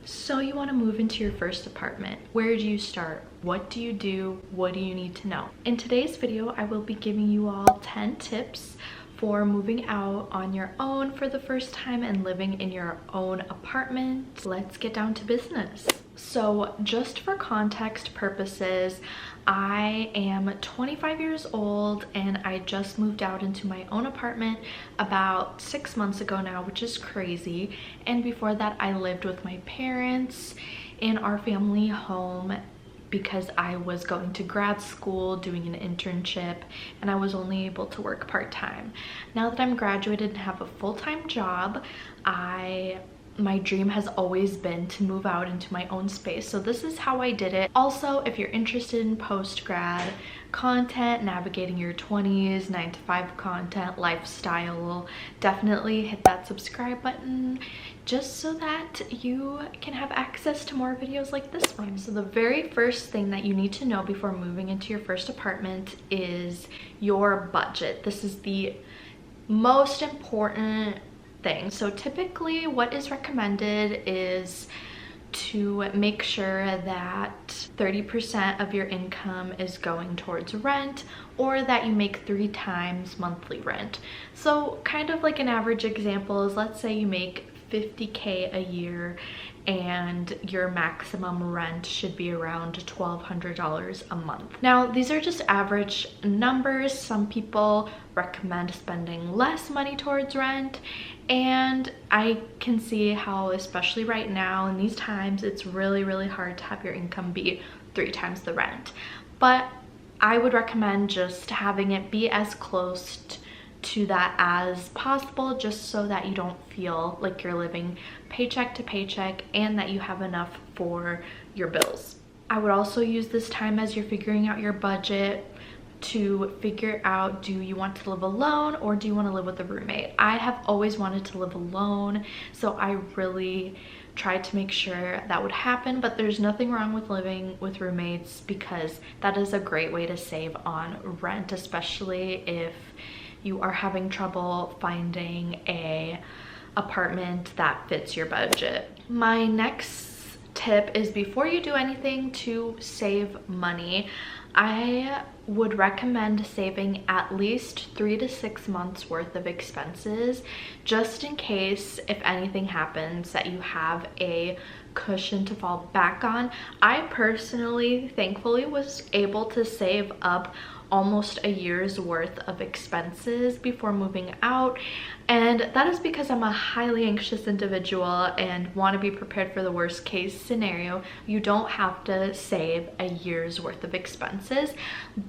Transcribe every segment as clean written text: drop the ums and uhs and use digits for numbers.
So you want to move into your first apartment. Where do you start? What do you do? What do you need to know? In today's video, I will be giving you all 10 tips for moving out on your own for the first time and living in your own apartment. Let's get down to business. So just for context purposes, I am 25 years old and I just moved out into my own apartment about 6 months ago now, which is crazy. And before that, I lived with my parents in our family home because I was going to grad school, doing an internship, and I was only able to work part-time. Now that I'm graduated and have a full-time job, my dream has always been to move out into my own space. So this is how I did it. Also, if you're interested in post-grad content, navigating your 20s, 9-to-5 content, lifestyle, definitely hit that subscribe button just so that you can have access to more videos like this one. So the very first thing that you need to know before moving into your first apartment is your budget. This is the most important thing. So typically what is recommended is to make sure that 30% of your income is going towards rent, or that you make 3 times monthly rent. So kind of like an average example is, let's say you make $50K a year and your maximum rent should be around $1,200 a month. Now, these are just average numbers. Some people recommend spending less money towards rent, and I can see how, especially right now in these times, it's really hard to have your income be 3 times the rent. But I would recommend just having it be as close to that as possible, just so that you don't feel like you're living paycheck to paycheck and that you have enough for your bills. I would also use this time as you're figuring out your budget to figure out, do you want to live alone or do you want to live with a roommate? I have always wanted to live alone, so I really tried to make sure that would happen, but there's nothing wrong with living with roommates because that is a great way to save on rent, especially if you are having trouble finding a apartment that fits your budget. My next tip is, before you do anything to save money, I would recommend saving at least 3 to 6 months worth of expenses, just in case if anything happens that you have a cushion to fall back on. I personally, thankfully, was able to save up almost a year's worth of expenses before moving out, and that is because I'm a highly anxious individual and want to be prepared for the worst case scenario. You don't have to save a year's worth of expenses,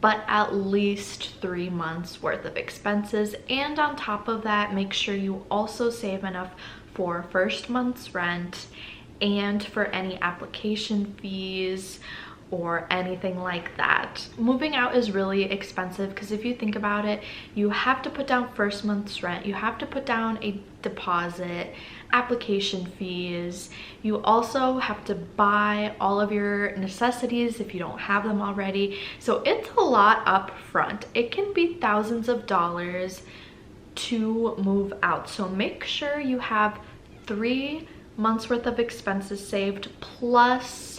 but at least 3 months worth of expenses. And on top of that, make sure you also save enough for first month's rent and for any application fees or anything like that. Moving out is really expensive because if you think about it, you have to put down first month's rent, you have to put down a deposit, application fees, you also have to buy all of your necessities if you don't have them already. So it's a lot up front. It can be thousands of dollars to move out. So make sure you have 3 months worth of expenses saved, plus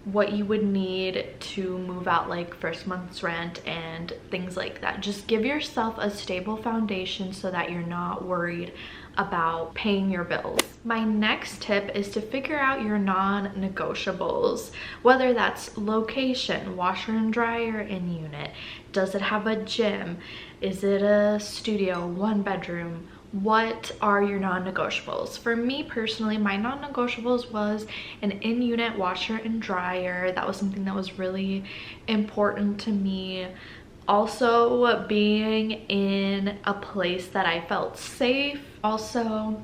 what you would need to move out, like first month's rent and things like that. Just give yourself a stable foundation so that you're not worried about paying your bills. My next tip is to figure out your non-negotiables, whether that's location, washer and dryer in unit, does it have a gym, is it a studio, 1 bedroom, what are your non-negotiables? For me personally, my non-negotiables was an in-unit washer and dryer. That was something that was really important to me. Also, being in a place that I felt safe. Also,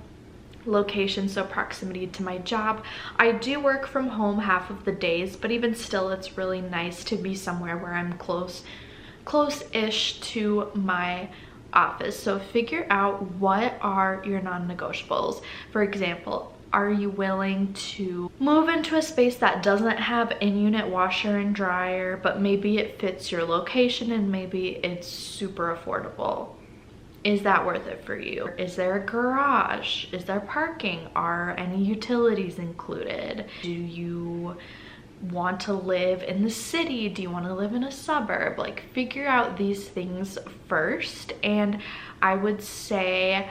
location, so proximity to my job. I do work from home half of the days, but even still, it's really nice to be somewhere where I'm close-ish to my office. So figure out what are your non-negotiables. For example, are you willing to move into a space that doesn't have in-unit washer and dryer, but maybe it fits your location and maybe it's super affordable? Is that worth it for you? Is there a garage? Is there parking? Are any utilities included? Do you want to live in the city? Do you want to live in a suburb? Like, figure out these things first. And I would say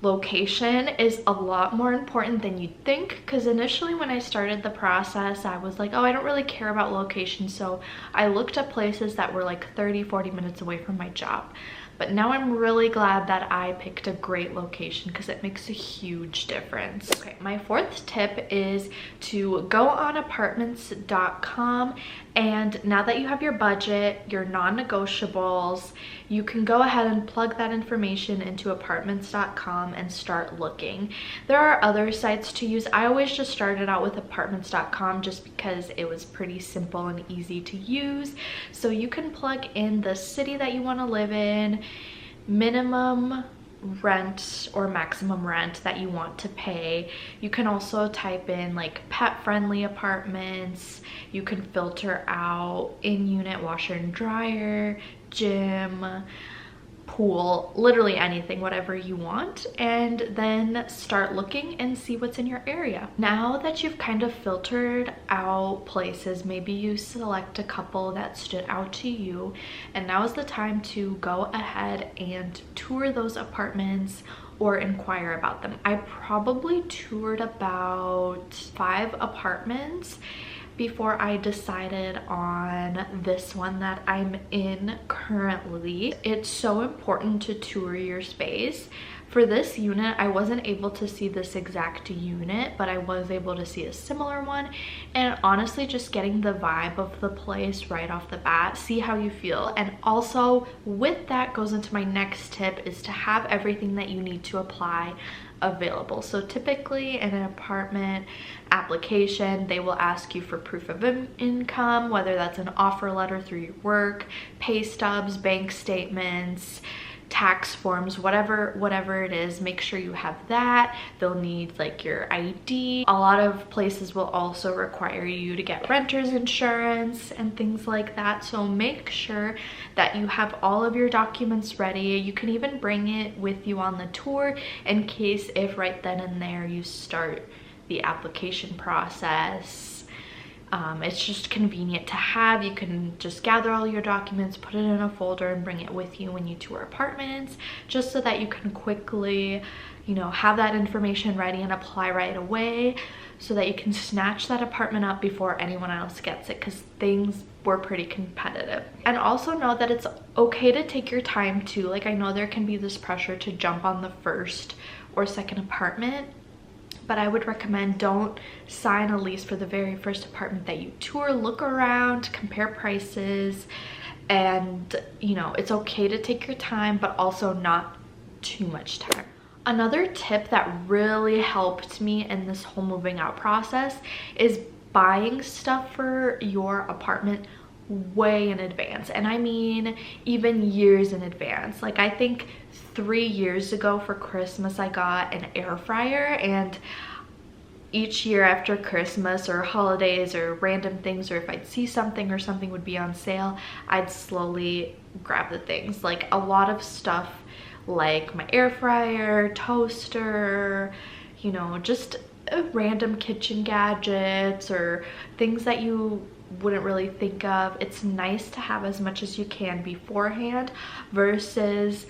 location is a lot more important than you'd think, because initially when I started the process, I was like, oh, I don't really care about location, so I looked at places that were like 30-40 minutes away from my job. But now I'm really glad that I picked a great location, because it makes a huge difference. Okay, my fourth tip is to go on apartments.com, and now that you have your budget, your non-negotiables, you can go ahead and plug that information into apartments.com and start looking. There are other sites to use. I always just started out with apartments.com just because it was pretty simple and easy to use. So you can plug in the city that you want to live in, minimum rent or maximum rent that you want to pay. You can also type in like pet friendly apartments. You can filter out in-unit washer and dryer, gym, pool, literally anything, whatever you want, and then start looking and see what's in your area. Now that you've kind of filtered out places, maybe you select a couple that stood out to you, and now is the time to go ahead and tour those apartments or inquire about them. I probably toured about 5 apartments before I decided on this one that I'm in currently. It's so important to tour your space. For this unit, I wasn't able to see this exact unit, but I was able to see a similar one. And honestly, just getting the vibe of the place right off the bat, see how you feel. And also with that goes into my next tip, is to have everything that you need to apply available. So typically in an apartment application, they will ask you for proof of income, whether that's an offer letter through your work, pay stubs, bank statements, tax forms, whatever it is. Make sure you have that. They'll need like your ID. A lot of places will also require you to get renter's insurance and things like that, so make sure that you have all of your documents ready. You can even bring it with you on the tour in case if right then and there you start the application process. It's just convenient to have. You can just gather all your documents, put it in a folder, and bring it with you when you tour apartments, just so that you can quickly, you know, have that information ready and apply right away, so that you can snatch that apartment up before anyone else gets it, because things were pretty competitive. And also know that it's okay to take your time too. Like, I know there can be this pressure to jump on the first or second apartment, but I would recommend don't sign a lease for the very first apartment that you tour. Look around, compare prices, and you know, it's okay to take your time, but also not too much time. Another tip that really helped me in this whole moving out process is buying stuff for your apartment way in advance. And I mean even years in advance. Like, I think 3 years ago for Christmas I got an air fryer, and each year after Christmas or holidays or random things, or if I'd see something or something would be on sale, I'd slowly grab the things. Like, a lot of stuff like my air fryer, toaster, you know, just random kitchen gadgets or things that you wouldn't really think of. It's nice to have as much as you can beforehand versus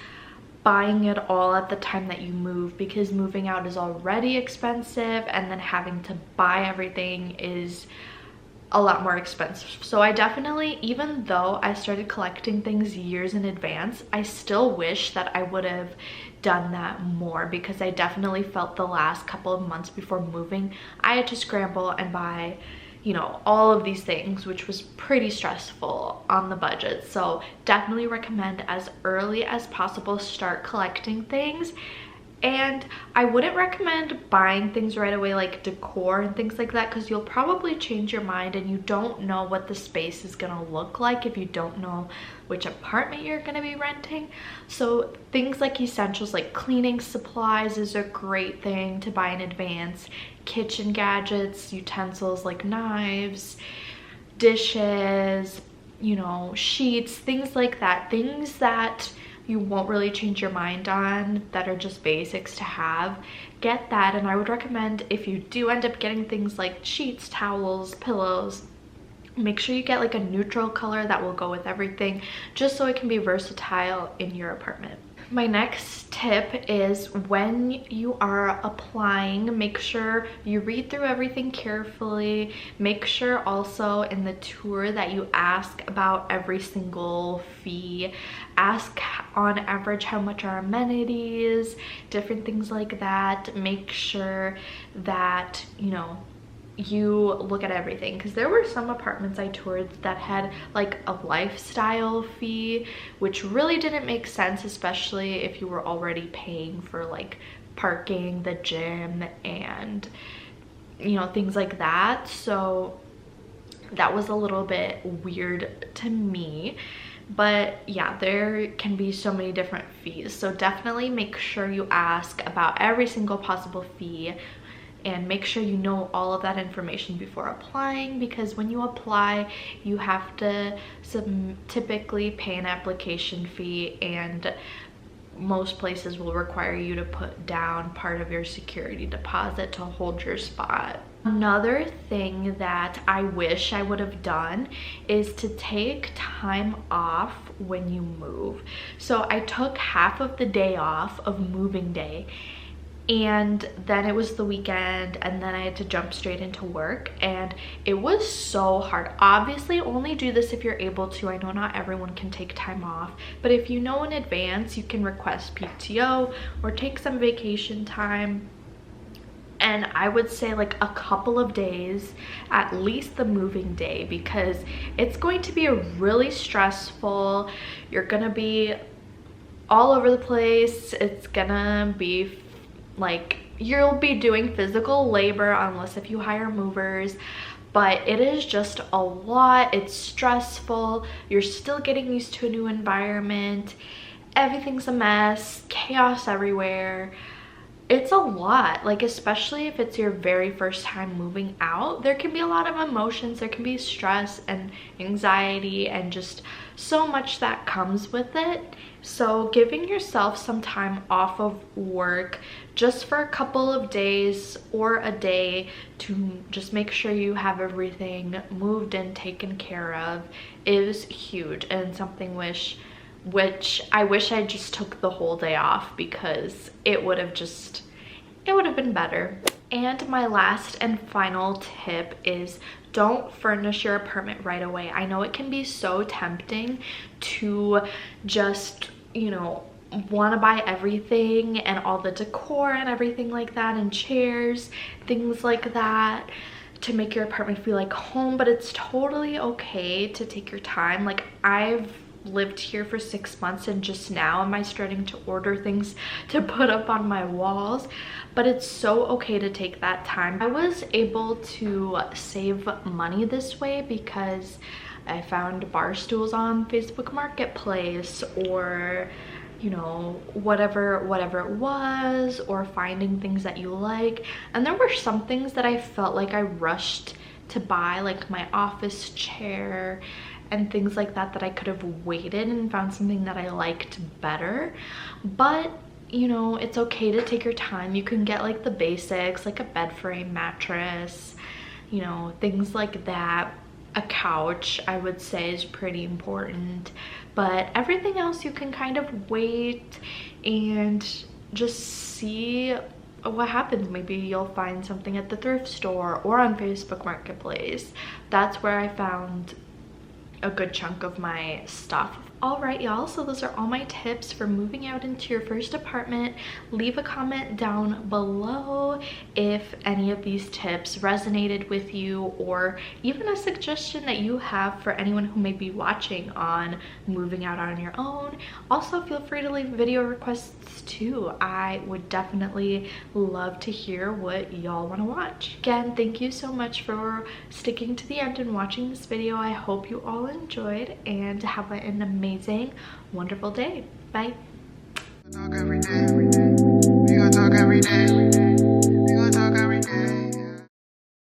buying it all at the time that you move, because moving out is already expensive and then having to buy everything is a lot more expensive. So I definitely, even though I started collecting things years in advance, I still wish that I would have done that more, because I definitely felt the last couple of months before moving I had to scramble and buy, you know, all of these things, which was pretty stressful on the budget. So definitely recommend as early as possible start collecting things. And I wouldn't recommend buying things right away, like decor and things like that, because you'll probably change your mind and you don't know what the space is gonna look like if you don't know which apartment you're gonna be renting. So things like essentials like cleaning supplies is a great thing to buy in advance. Kitchen gadgets, utensils like knives, dishes, you know, sheets, things like that. Things that you won't really change your mind on, that are just basics to have, get that. And I would recommend, if you do end up getting things like sheets, towels, pillows, make sure you get like a neutral color that will go with everything, just so it can be versatile in your apartment. My next tip is, when you are applying, make sure you read through everything carefully. Make sure also in the tour that you ask about every single fee. Ask on average how much are amenities, different things like that. Make sure that, you know, you look at everything, because there were some apartments I toured that had like a lifestyle fee, which really didn't make sense, especially if you were already paying for like parking, the gym, and you know, things like that. So that was a little bit weird to me. But yeah, there can be so many different fees, so definitely make sure you ask about every single possible fee, and make sure you know all of that information before applying, because when you apply, you have to typically pay an application fee, and most places will require you to put down part of your security deposit to hold your spot. Another thing that I wish I would have done is to take time off when you move. So I took half of the day off of moving day, and then it was the weekend, and then I had to jump straight into work, and it was so hard. Obviously, only do this if you're able to. I know not everyone can take time off, but if you know in advance, you can request PTO or take some vacation time. And I would say like a couple of days, at least the moving day, because it's going to be really stressful. You're gonna be all over the place. It's gonna be like, you'll be doing physical labor, unless if you hire movers, but it is just a lot. It's stressful. You're still getting used to a new environment. Everything's a mess, chaos everywhere. It's a lot, like, especially if it's your very first time moving out. There can be a lot of emotions. There can be stress and anxiety and just so much that comes with it. So giving yourself some time off of work just for a couple of days or a day to just make sure you have everything moved and taken care of is huge, and something which I wish I just took the whole day off, because it would have been better. And my last and final tip is, don't furnish your apartment right away. I know it can be so tempting to just, you know, want to buy everything and all the decor and everything like that, and chairs, things like that, to make your apartment feel like home. But it's totally okay to take your time. Like, I've lived here for 6 months, and just now am I starting to order things to put up on my walls, but it's so okay to take that time. I was able to save money this way because I found bar stools on Facebook Marketplace, or you know, whatever it was, or finding things that you like. And there were some things that I felt like I rushed to buy, like my office chair and things like that, that I could have waited and found something that I liked better. But you know, it's okay to take your time. You can get like the basics, like a bed frame, mattress, you know, things like that. A couch, I would say, is pretty important, but everything else you can kind of wait and just see what happens. Maybe you'll find something at the thrift store or on Facebook Marketplace. That's where I found a good chunk of my stuff. All right, y'all, so those are all my tips for moving out into your first apartment. Leave a comment down below if any of these tips resonated with you, or even a suggestion that you have for anyone who may be watching on moving out on your own. Also, feel free to leave video requests too. I would definitely love to hear what y'all want to watch. Again, thank you so much for sticking to the end and watching this video. I hope you all enjoyed, and have an amazing, wonderful day. Bye. We gon' talk every day.